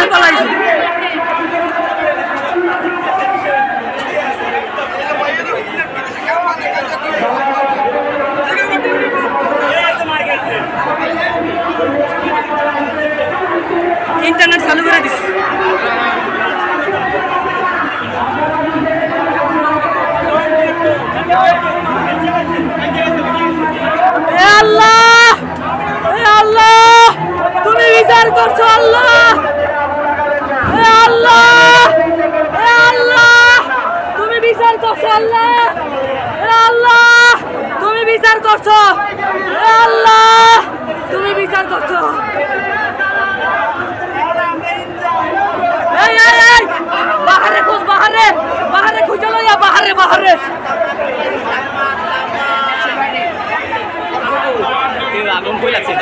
পালাইছে ইন্টারনেট চালু করে দিছে আল্লাহ আল্লাহ তুমি বিচার করছো আল্লাহ আল্লাহ আল্লাহ তুমি বিচার করছো আল্লাহ আল্লাহ তুমি বিচার করছো আল্লাহ তুমি বিচার করছো এই এই এই বাহারে খুঁজ বাহারে বাহারে খুঁজে লইয়া বাহারে বাহারে আগুন কই লাগছে